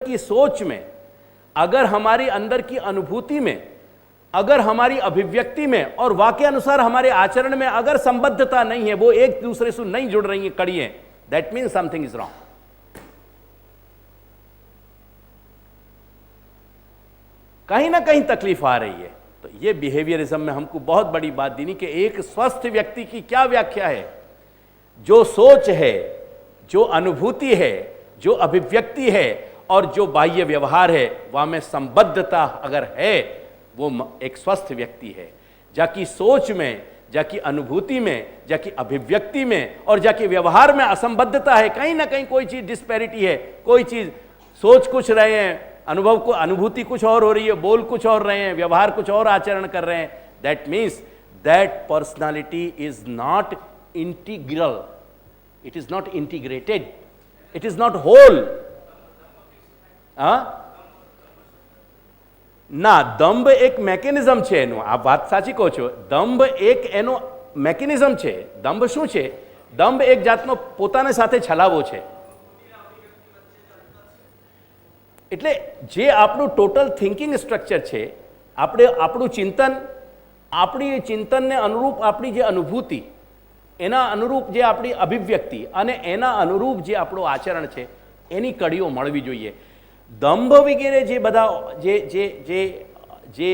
की सोच में, अगर हमारी अंदर की अनुभूति में, अगर हमारी अभिव्यक्ति में और वाक्य अनुसार हमारे आचरण में अगर संबद्धता नहीं है, वो एक दूसरे से नहीं जुड़ रही है कड़ियां, that means something is wrong. कहीं ना कहीं तकलीफ आ रही है। तो ये बिहेवियरिज्म में हमको बहुत बड़ी बात देनी कि एक स्वस्थ व्यक्ति की क्या व्याख्या है। जो सोच है, जो अनुभूति है, जो अभिव्यक्ति है और जो बाह्य व्यवहार है, वहां में संबद्धता अगर है, वो एक स्वस्थ व्यक्ति है। जाकी सोच में, जाकी अनुभूति में, जाकी अभिव्यक्ति में और जाकी व्यवहार में असंबद्धता है, कहीं ना कहीं कोई चीज डिस्पैरिटी है, कोई चीज सोच कुछ रहे हैं, अनुभूति कुछ और हो रही है, बोल कुछ और रहे हैं, व्यवहार कुछ और आचरण कर रहे हैं, that means that personality is not integral, it is not integrated, it is not whole. ના, દંભ એક મેકેનિઝમ છે એનું, આ વાત સાચી કહો છો, દંભ એક એનો મેકેનિઝમ છે। દંભ શું છે? દંભ એક જાતનો પોતાને સાથે છલાવો છે। એટલે જે આપણું ટોટલ થિંકિંગ સ્ટ્રક્ચર છે, આપણું ચિંતન, આપણી ચિંતનને અનુરૂપ આપણી જે અનુભૂતિ, એના અનુરૂપ જે આપણી અભિવ્યક્તિ અને એના અનુરૂપ જે આપણું આચરણ છે, એની કડીઓ મળવી જોઈએ। દંભ વગેરે જે બધા જે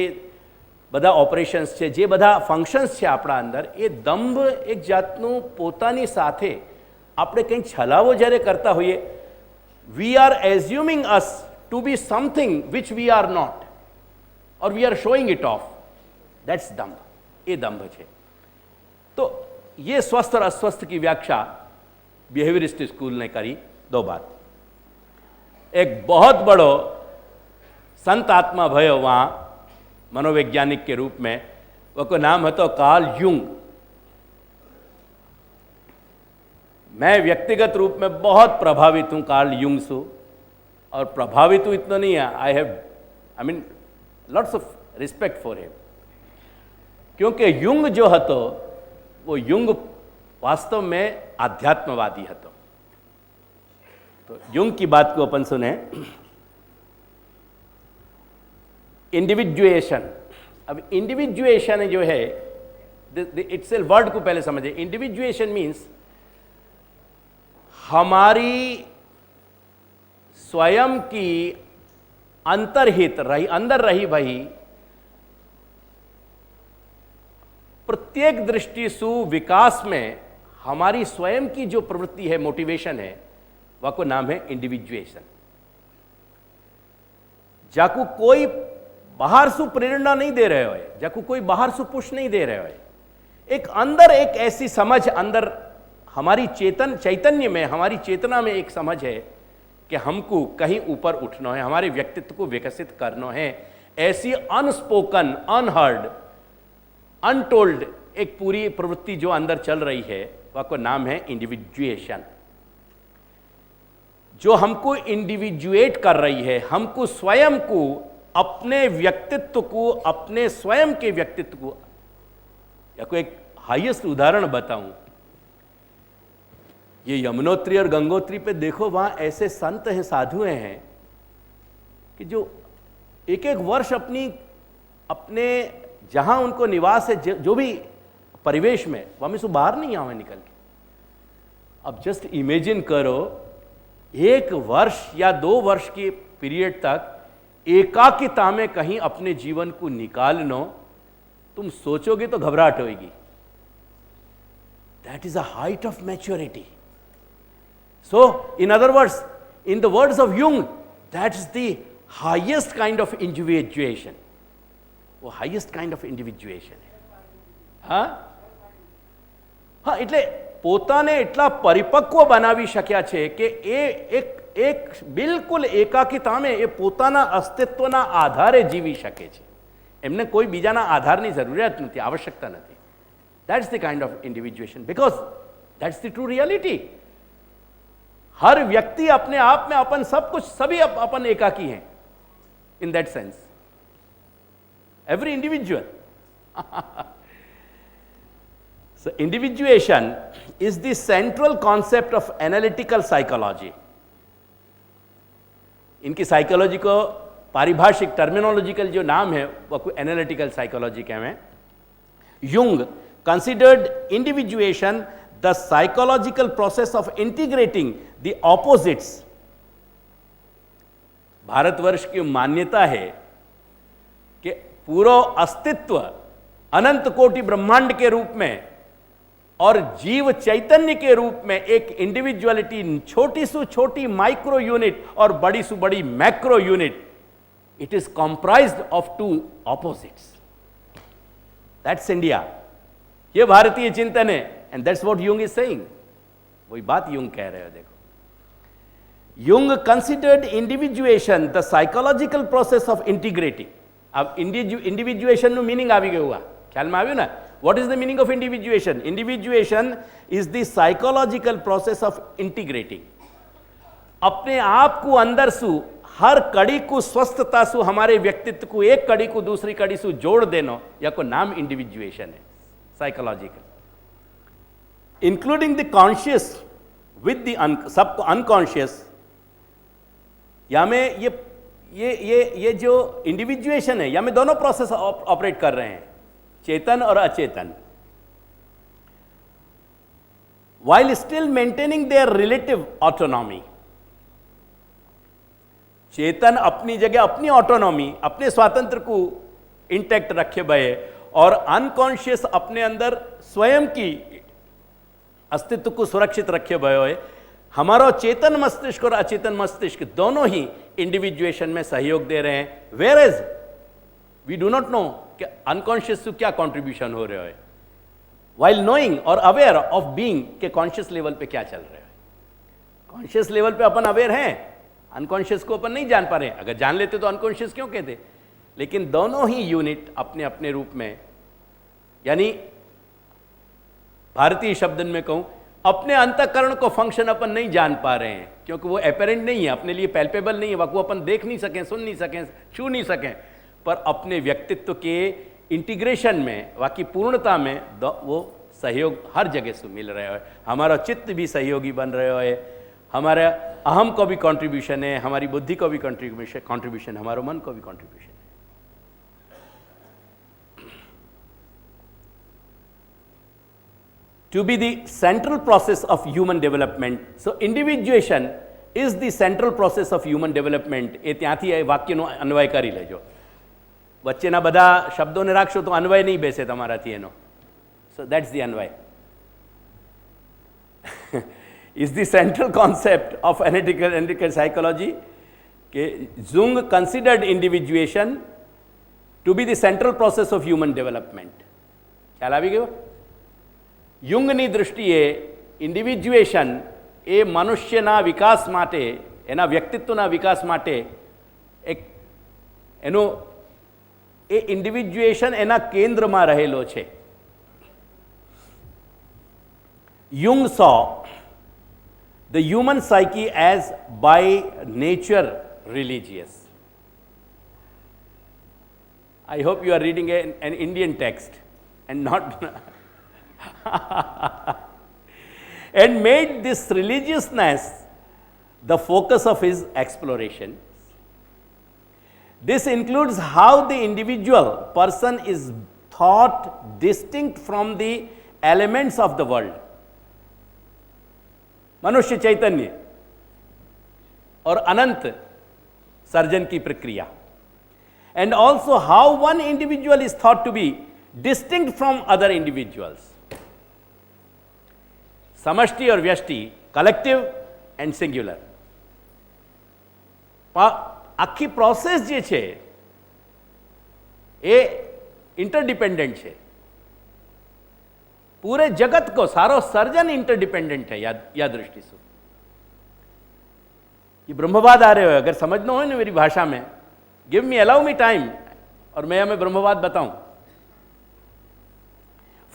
બધા ઓપરેશન્સ છે, જે બધા ફંક્શન્સ છે આપણા અંદર, એ દંભ એક જાતનું પોતાની સાથે આપણે કંઈ છલાવો જ્યારે કરતા હોઈએ, we are assuming us to be something which we are not or we are showing it off, that's दंभ। ये दंभ है। तो ये स्वस्थ और अस्वस्थ की व्याख्या बिहेवियरिस्ट स्कूल ने करी। दो बात, एक बहुत बड़ो संत आत्मा भयो वहाँ मनोवैज्ञानिक के रूप में, वो को नाम હતો कार्ल यूंग। मैं व्यक्तिगत रूप में बहुत प्रभावित हूँ कार्ल यूंग से, और प्रभावित हूँ इतना नहीं है, I mean lots of respect for him, क्योंकि युंग जो હતો वो युंग वास्तव में आध्यात्मवादी હતો। तो युंग की बात को अपन सुने। इंडिविजुएशन, अब इंडिविजुएशन जो है, इटसेल्फ वर्ड को पहले समझे। इंडिविजुएशन मीन्स हमारी स्वयं की अंतर्हित रही, अंदर रही वही प्रत्येक दृष्टि सु विकास में हमारी स्वयं की जो प्रवृत्ति है, मोटिवेशन है, वह को नाम है इंडिविजुएशन। जाकू कोई बाहर से प्रेरणा नहीं दे रहे हो, जाकू कोई बाहर से पुश नहीं दे रहे हो, एक अंदर एक ऐसी समझ, अंदर हमारी चैतन्य में, हमारी चेतना में एक समझ है कि हमको कहीं ऊपर उठना है, हमारे व्यक्तित्व को विकसित करना है। ऐसी अनस्पोकन, अनहर्ड, अनटोल्ड एक पूरी प्रवृत्ति जो अंदर चल रही है, वह को नाम है इंडिविजुएशन। जो हमको इंडिविजुएट कर रही है, हमको स्वयं को, अपने व्यक्तित्व को, अपने स्वयं के व्यक्तित्व को, या कोई एक हाईएस्ट उदाहरण बताऊं, ये यमुनोत्री और गंगोत्री पे देखो, वहां ऐसे संत हैं, साधुएं हैं कि जो एक एक वर्ष अपने जहां उनको निवास है, जो भी परिवेश में, वहां में से बाहर नहीं आवे निकल के। अब जस्ट इमेजिन करो, एक वर्ष या 2 वर्ष के पीरियड तक एकाकिता में कहीं अपने जीवन को निकालना, तुम सोचोगे तो घबराहट होगी। That is a height of maturity. So in other words, in the words of Jung, that is the highest kind of individuation. वो हाईएस्ट काइंड ऑफ इंडिविजुएशन है। हाँ हाँ, એટલે પોતાને એટલા પરિપક્વ બનાવી શક્યા છે કે એ એક બિલકુલ એકાકીતામાં એ પોતાના અસ્તિત્વના આધારે જીવી શકે છે। એમને કોઈ બીજાના આધારની જરૂરિયાત નથી, આવશ્યકતા નથી। That's the kind of individuation, because that's the true reality. हर व्यक्ति अपने आप में अपन सब कुछ, सभी अपन एकाकी हैं in that sense, every individual। So individuation is the central concept of analytical psychology। इनकी साइकोलॉजी को पारिभाषिक टर्मिनोलॉजिकल जो नाम है वो कोई एनालिटिकल साइकोलॉजी के में। Jung considered individuation the psychological process of integrating the opposites. भारतवर्ष की मान्यता है कि पूरा अस्तित्व अनंत कोटि ब्रह्मांड के रूप में और जीव चैतन्य के रूप में एक इंडिविजुअलिटी, छोटी से छोटी माइक्रो यूनिट और बड़ी से बड़ी macro unit, it is comprised of two opposites. That's India. ये भारतीय चिंतन है and that's what Jung is saying. वही बात युंग कह रहे हो। देखो, Jung considered individuation the psychological process of integrating. अब इंडिविजुएशन નું मीनिंग આવી ગયું, ખ્યાલમાં આવ્યું ને? What is the meaning of individuation? Individuation is the psychological process of integrating. अपने आप को अंदर सु हर कड़ी को स्वस्थता सु हमारे व्यक्तित्व को एक कड़ी को दूसरी कड़ी सु जोड़ देनो या को नाम इंडिविजुएशन है, psychological. Including the conscious with the सबको अनकॉन्शियस। या में ये जो इंडिविजुएशन है, या में दोनों प्रोसेस ऑपरेट कर रहे हैं, चेतन और अचेतन, while still maintaining their relative autonomy। चेतन अपनी जगह अपनी ऑटोनॉमी, अपने स्वातंत्र को इंटैक्ट रखे भये और अनकॉन्शियस अपने अंदर स्वयं की अस्तित्व को सुरक्षित रखे भये। हमारा चेतन मस्तिष्क और अचेतन मस्तिष्क दोनों ही इंडिविजुएशन में सहयोग दे रहे हैं। Where as we do not know कि अनकॉन्शियस से क्या कंट्रीब्यूशन हो रहा है, वाइल नोइंग और अवेयर ऑफ बीइंग के कॉन्शियस लेवल पे क्या चल रहा है। कॉन्शियस लेवल पे अपन अवेयर हैं, अनकॉन्शियस को अपन नहीं जान पा रहे हैं। अगर जान लेते तो अनकॉन्शियस क्यों कहते। लेकिन दोनों ही यूनिट अपने अपने रूप में, यानी भारतीय शब्दन में कहूं, अपने अंतःकरण को फंक्शन अपन नहीं जान पा रहे हैं, क्योंकि वो एपेरेंट नहीं है, अपने लिए पैल्पेबल नहीं है, वो अपन देख नहीं सकें, सुन नहीं सकें, छू नहीं सकें। पर अपने व्यक्तित्व के इंटीग्रेशन में, बाकी पूर्णता में वो सहयोग हर जगह से मिल रहा है। हमारा चित्त भी सहयोगी बन रहा है, हमारा अहम को भी कंट्रीब्यूशन है, हमारी बुद्धि को भी कंट्रीब्यूशन, हमारे मन को भी कंट्रीब्यूशन है। To be the central process of human development. So individuation is the central process of human development. એ ત્યાંથી એ વાક્યનો અન્વય કરી લેજો। વચ્ચેના બધા શબ્દોને રાખશો તો અન્વય નહીં બેસે તમારાથી એનો। So that's the Anvay. Is the central concept of analytical psychology કે Jung considered individuation to be the central process of human development. ખ્યાલ આવી ગયો? યુંગની દૃષ્ટિએ ઇન્ડિવિજ્યુએશન એ મનુષ્યના વિકાસ માટે, એના વ્યક્તિત્વના વિકાસ માટે એક એનો એ ઇન્ડિવિજ્યુએશન એના કેન્દ્રમાં રહેલો છે। યુંગ saw the human psyche as by nature religious. I hope you are reading an Indian text and not and made this religiousness the focus of his exploration. This includes how the individual person is thought distinct from the elements of the world. मनुष्य चैतन्य और अनंत surgeon की प्रक्रिया, and also how one individual is thought to be distinct from other individuals. समष्टि और व्यष्टि, collective and singular. आखी process जे छे ए interdependent है। पूरे जगत को सारो सर्जन इंटरडिपेंडेंट है। या दृष्टि से ये ब्रह्मवाद आ रहे हो, अगर समझना हो ना मेरी भाषा में, give me, allow me time, और मैं हमें ब्रह्मवाद बताऊं।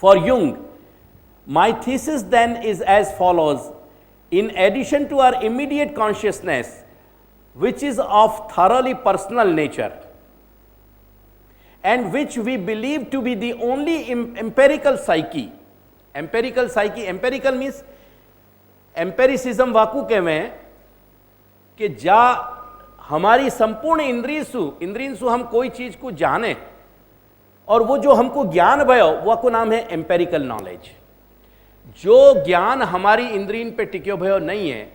For Jung, my thesis then is as follows: in addition to our immediate consciousness, which is of thoroughly personal nature and which we believe to be the only empirical psyche. Empirical psyche, empirical means empiricism वाकू कहवे कि जा हमारी संपूर्ण इंद्रियसु हम कोई चीज को जाने, और वो जो हमको ज्ञान भयो वो को नाम है एम्पेरिकल नॉलेज। जो ज्ञान हमारी इंद्रियन पे टिक्यो भयो नहीं है,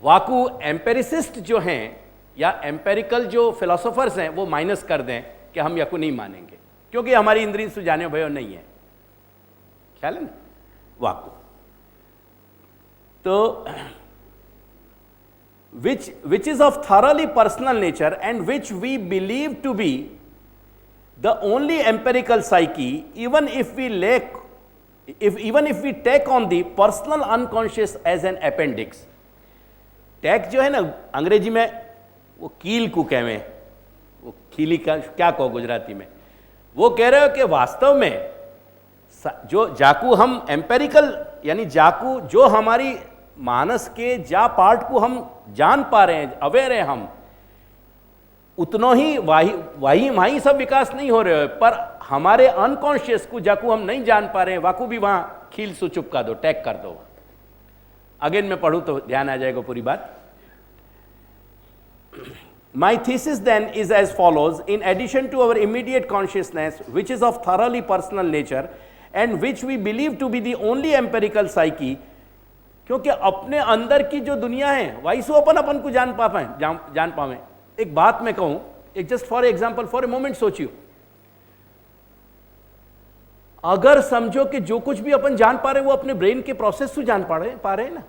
वाकु एम्पेरिसिस्ट जो हैं या एम्पेरिकल जो फिलोसोफर्स हैं वो माइनस कर दें कि हम याकू नहीं मानेंगे, क्योंकि हमारी इंद्रियन सु जाने भयो नहीं है। ख्याल है ना? वाकु तो which is of thoroughly personal nature and which we believe to be the only empirical psyche, even if we take on the personal unconscious as an appendix। टैक जो है ना अंग्रेजी में वो कील को कहे, वो खीली का क्या कहो गुजराती में, वो कह रहे हो कि वास्तव में जो जाकू हम एम्पेरिकल यानी जाकू जो हमारी मानस के जा पार्ट को हम जान पा रहे हैं, अवेयर है हम, उतना ही वही सब विकास नहीं हो रहे हो, पर हमारे अनकॉन्शियस को जाकू हम नहीं जान पा रहे हैं, वाकू भी वहां खील से चुपका दो, टैग कर दो। अगेन मैं पढ़ूं तो ध्यान आ जाएगा पूरी बात। My thesis then is as follows: in addition to our immediate consciousness, which is of thoroughly personal nature and which we believe to be the only empirical psyche, क्योंकि अपने अंदर की जो दुनिया है वही सो अपन को जान पावे। एक बात मैं कहूं, एक just for example, for a moment सोचियो, अगर समझो कि जो कुछ भी अपन जान पा रहे वो अपने ब्रेन के प्रोसेस से जान पा रहे हैं ना,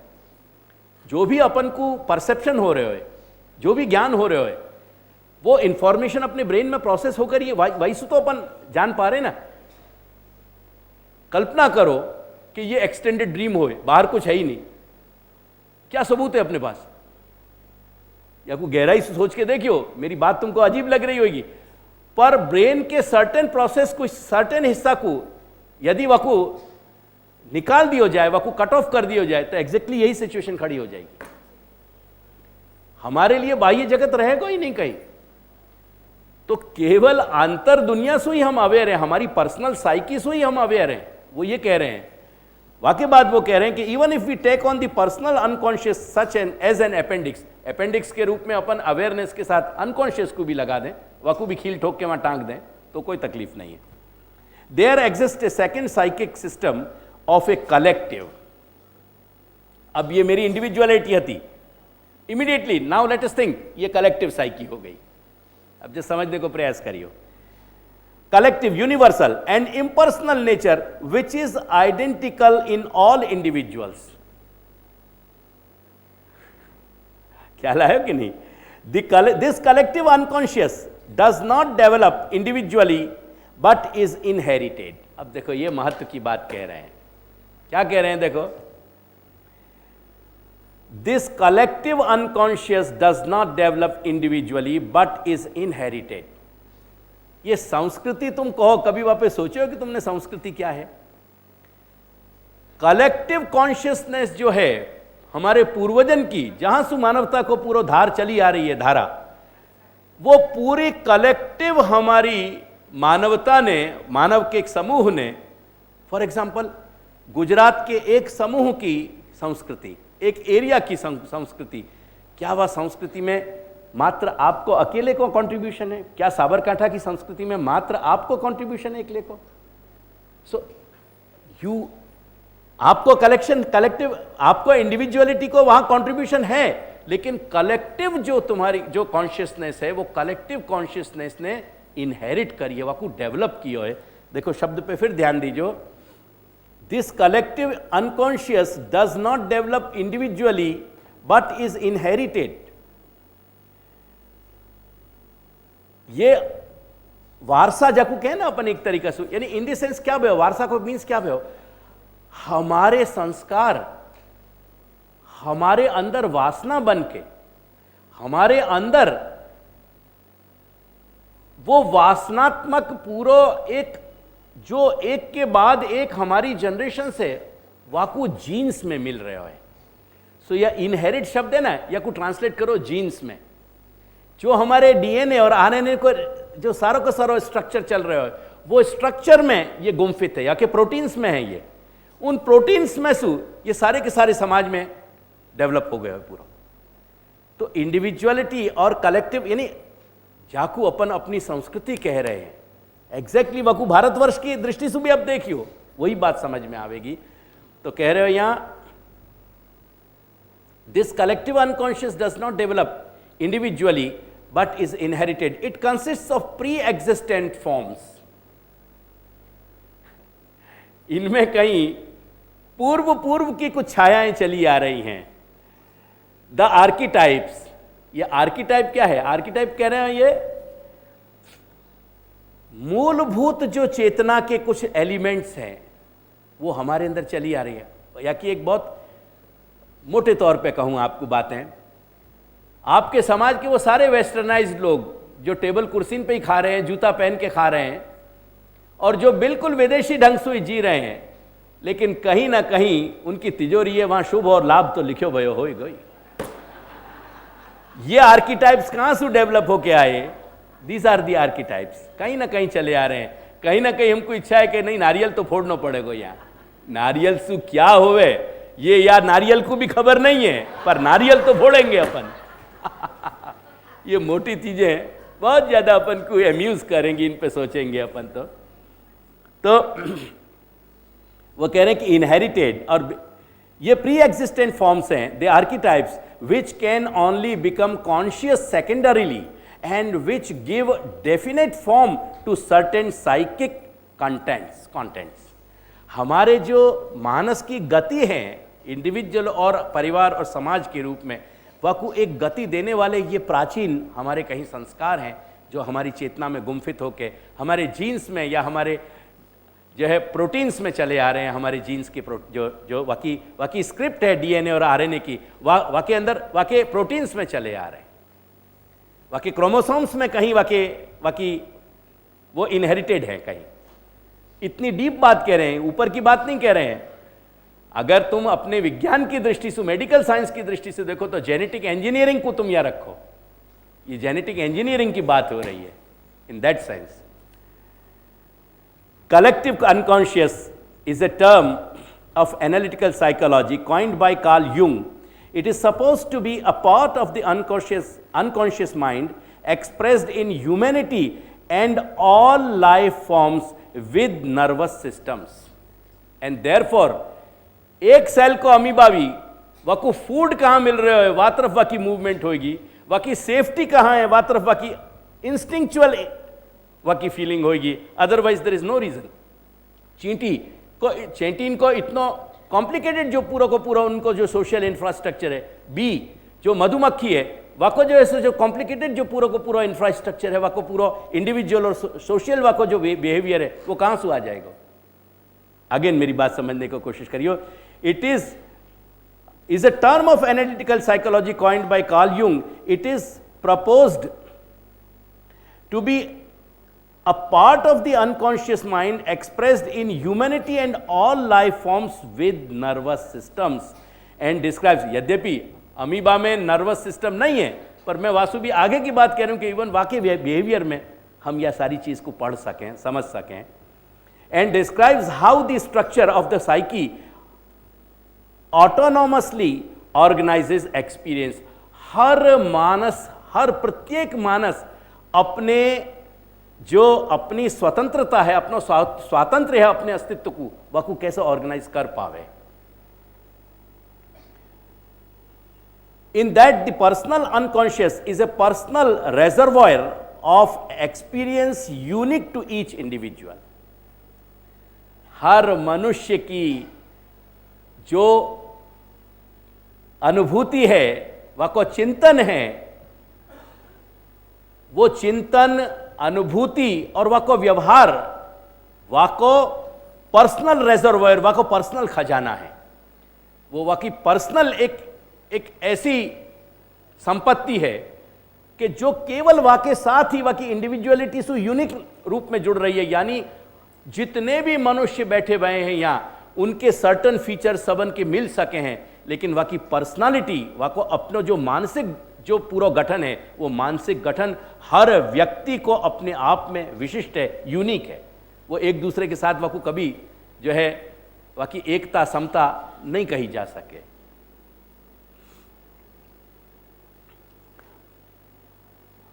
जो भी अपन को परसेप्शन हो रहे हो, जो भी ज्ञान हो रहे हो, वो इंफॉर्मेशन अपने ब्रेन में प्रोसेस होकर ये वही से तो अपन जान पा रहे ना। कल्पना करो कि ये एक्सटेंडेड ड्रीम हो, बाहर कुछ है ही नहीं, क्या सबूत है अपने पास? या कोई गहराई से सोच के देखियो, मेरी बात तुमको अजीब लग रही होगी, पर ब्रेन के सर्टेन प्रोसेस को, सर्टेन हिस्सा को यदि वाकू निकाल दियो जाए, वाकू कट ऑफ कर दियो जाए, तो एग्जैक्टली यही सिचुएशन खड़ी हो जाएगी। हमारे लिए बाह्य जगत रहेगा ही नहीं कहीं, तो केवल अंतर दुनिया से ही हम अवेयर हैं, हमारी पर्सनल साइकी से ही हम अवेयर हैं। वो ये कह रहे हैं, वाकई बात वो कह रहे हैं कि even if we take on the personal unconscious such as an appendix, appendix के रूप में अपन अवेयरनेस के साथ अनकॉन्शियस को भी लगा दें, वाकू भी खील ठोक के वहां टांग दें, तो कोई तकलीफ नहीं है। There exist a second psychic system of a collective. अब ये मेरी इंडिविजुअलिटी थी, immediately now let us think ये कलेक्टिव साइकी हो गई। अब जो समझने को प्रयास करियो, collective, universal and impersonal nature which is identical in all individuals। ख्याल आया कि नहीं? This collective unconscious does not develop individually but is inherited। अब देखो ये महत्व की बात कह रहे हैं, क्या कह रहे हैं? देखो, this collective unconscious does not develop individually but is inherited। ये संस्कृति तुम कहो, कभी वापस सोचो कि तुमने संस्कृति क्या है? कलेक्टिव कॉन्शियसनेस जो है हमारे पूर्वजन की, जहां से मानवता को पूरा धार चली आ रही है, धारा, वो पूरी कलेक्टिव हमारी मानवता ने, मानव के एक समूह ने, फॉर एग्जांपल गुजरात के एक समूह की संस्कृति, एक एरिया की संस्कृति, क्या वह संस्कृति में मात्र आपको अकेले को कंट्रीब्यूशन है? क्या साबरकांठा की संस्कृति में मात्र आपको कंट्रीब्यूशन है अकेले को? आपको कलेक्टिव, आपको इंडिविजुअलिटी को वहां कंट्रीब्यूशन है, लेकिन कलेक्टिव जो तुम्हारी जो कॉन्शियसनेस है, वो कलेक्टिव कॉन्शियसनेस ने इनहेरिट करी है, वाकू डेवलप की है। देखो शब्द पे फिर ध्यान दीजिए, this collective unconscious does not develop individually but is inherited. ये वारसा जाकू कहे ना अपन एक तरीका से, यानी इन द सेंस क्या भयो, वारसा को मीन्स क्या भयो? हमारे संस्कार हमारे अंदर वासना बन के, हमारे अंदर वो वासनात्मक पूरा एक, जो एक के बाद एक हमारी जनरेशन से वाकू जीन्स में मिल रहे हो। सो यह इनहेरिट शब्द है ना, या को ट्रांसलेट करो जीन्स में, जो हमारे डीएनए और आरएनए को जो सारों का सारो स्ट्रक्चर चल रहे हो, वो स्ट्रक्चर में ये गुम्फित है, या कि प्रोटीन्स में है। ये उन प्रोटीन्स में से ये सारे के सारे समाज में डेवलप हो गए पूरा। तो इंडिविजुअलिटी और कलेक्टिव, यानी जाकू अपन अपनी संस्कृति कह रहे हैं, एग्जैक्टली वकू भारतवर्ष की दृष्टि से भी अब देखियो वही बात समझ में आवेगी। तो कह रहे हो यहां, this collective unconscious does not develop individually but is inherited, it consists of pre existent forms. इनमें कहीं पूर्व पूर्व की कुछ छायाएं चली आ रही हैं। द आर्कीटाइप्स, ये आर्कीटाइप क्या है? आर्कीटाइप कह रहे हैं ये मूलभूत जो चेतना के कुछ एलिमेंट्स हैं वो हमारे अंदर चली आ रही है। या कि एक बहुत मोटे तौर पे कहूं आपको बातें, आपके समाज के वो सारे वेस्टर्नाइज्ड लोग जो टेबल कुर्सी पे ही खा रहे हैं, जूता पहन के खा रहे हैं, और जो बिल्कुल विदेशी ढंग से जी रहे हैं, लेकिन कहीं ना कहीं उनकी तिजोरी है वहां शुभ और लाभ तो लिखो भयो हो गई। ये आर्कीटाइप्स कहां से डेवलप होके आए? दीज आर दी आर्कीटाइप्स, कहीं ना कहीं चले आ रहे हैं। कहीं ना कहीं हमको इच्छा है कि नहीं नारियल तो फोड़ना पड़ेगा, यहाँ नारियल से क्या होवे ये यार नारियल को भी खबर नहीं है, पर नारियल तो फोड़ेंगे अपन। ये मोटी चीजें बहुत ज्यादा अपन को अम्यूज करेंगी, इन पे सोचेंगे अपन तो वो कह रहे हैं कि इनहेरिटेड, और ये प्री एग्जिस्टेंट फॉर्म्स हैं, they archetypes which can only become conscious secondarily and which give definite form to certain psychic contents। हमारे जो मानस की गति है इंडिविजुअल और परिवार और समाज के रूप में, वह को एक गति देने वाले ये प्राचीन हमारे कहीं संस्कार हैं जो हमारी चेतना में गुम्फित होके हमारे जीन्स में या हमारे जो है प्रोटीन्स में चले आ रहे हैं। हमारे जीन्स की जो वाकई स्क्रिप्ट है डीएनए और आरएनए की, वाकई अंदर वाकई प्रोटीन्स में चले आ रहे हैं, वाकई क्रोमोसोम्स में कहीं वाकई वो इनहेरिटेड है कहीं। इतनी डीप बात कह रहे हैं, ऊपर की बात नहीं कह रहे हैं। अगर तुम अपने विज्ञान की दृष्टि से, मेडिकल साइंस की दृष्टि से देखो तो जेनेटिक इंजीनियरिंग को तुम यहां रखो, ये जेनेटिक इंजीनियरिंग की बात हो रही है in that sense. Collective unconscious is a term of analytical psychology coined by Carl Jung. It is supposed to be a part of the unconscious mind expressed in humanity and all life forms with nervous systems. And therefore, एक cell को अमीबावी वाको food कहाँ मिल रहा है, वहाँ तरफ वाकी movement होगी, वाकी safety कहाँ है, वहाँ तरफ वाकी इंस्टिंक्चुअल वाकी फीलिंग होगी, otherwise there is no reason. चेंटीन को इतना कॉम्प्लिकेटेड जो पूरा को पूरा उनको जो सोशल इंफ्रास्ट्रक्चर है, बी जो मधुमक्खी है वाको जो ऐसे जो कॉम्प्लिकेटेड जो पूरा को पूरा इंफ्रास्ट्रक्चर है, वाको पूरा इंडिविजुअल और सोशल वाको जो बिहेवियर है वो कहाँ से आ जाएगा। अगेन मेरी बात समझने की कोशिश करियो। It is a term of analytical psychology coined by Carl Jung. It is proposed to be a part of the unconscious mind expressed in humanity and all life forms with nervous systems and describes, यद्यपि amoeba में nervous system नहीं है, पर मैं वासु भी आगे की बात कह रहा हूं कि इवन वाकई बिहेवियर में हम यह सारी चीज को पढ़ सकें, समझ सकें। And describes how the structure of the psyche autonomously organizes experience. हर मानस, हर प्रत्येक मानस अपने जो अपनी स्वतंत्रता है, अपना स्वातंत्र है अपने अस्तित्व को, वह को कैसे ऑर्गेनाइज कर पावे। In that the personal unconscious is a personal reservoir of experience unique to each individual. हर मनुष्य की जो अनुभूति है, वह को चिंतन है, वो चिंतन, अनुभूति और वह को व्यवहार, वह को पर्सनल रिजर्वायर, वह को पर्सनल खजाना है। वो वाकई पर्सनल एक ऐसी संपत्ति है कि जो केवल वाके साथ ही वाकई इंडिविजुअलिटी से यूनिक रूप में जुड़ रही है। यानी जितने भी मनुष्य बैठे हुए हैं यहां, उनके सर्टन फीचर सबन के मिल सके हैं, लेकिन वाकई पर्सनालिटी, वाको अपना जो मानसिक जो पूरा गठन है, वो मानसिक गठन हर व्यक्ति को अपने आप में विशिष्ट है, यूनिक है। वो एक दूसरे के साथ वाको कभी जो है वाकई एकता, समता नहीं कही जा सके।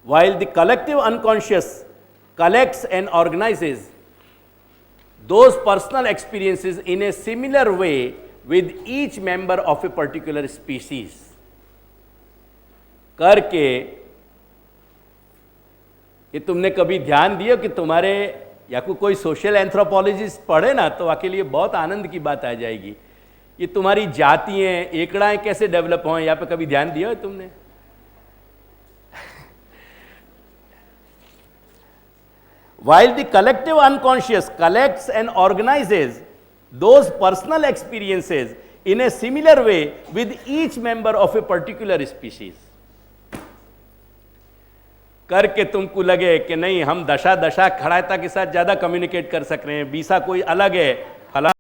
while the collective unconscious collects and organizes those personal experiences in a similar way with each member of a particular species. करके ये तुमने कभी ध्यान दिया कि तुम्हारे या कोई सोशल एंथ्रोपोलॉजिस्ट पढ़े ना तो आपके लिए बहुत आनंद की बात आ जाएगी। ये तुम्हारी जातियां एकड़ाएं कैसे डेवलप हों, यहाँ पे कभी ध्यान दिया है तुमने? While the collective unconscious collects and organizes those personal experiences in a similar way with each member of a particular species. करके तुमको लगे कि नहीं हम दशा खड़ायता के साथ ज़्यादा कम्युनिकेट कर सक रहे हैं, बीसा कोई अलग है, फला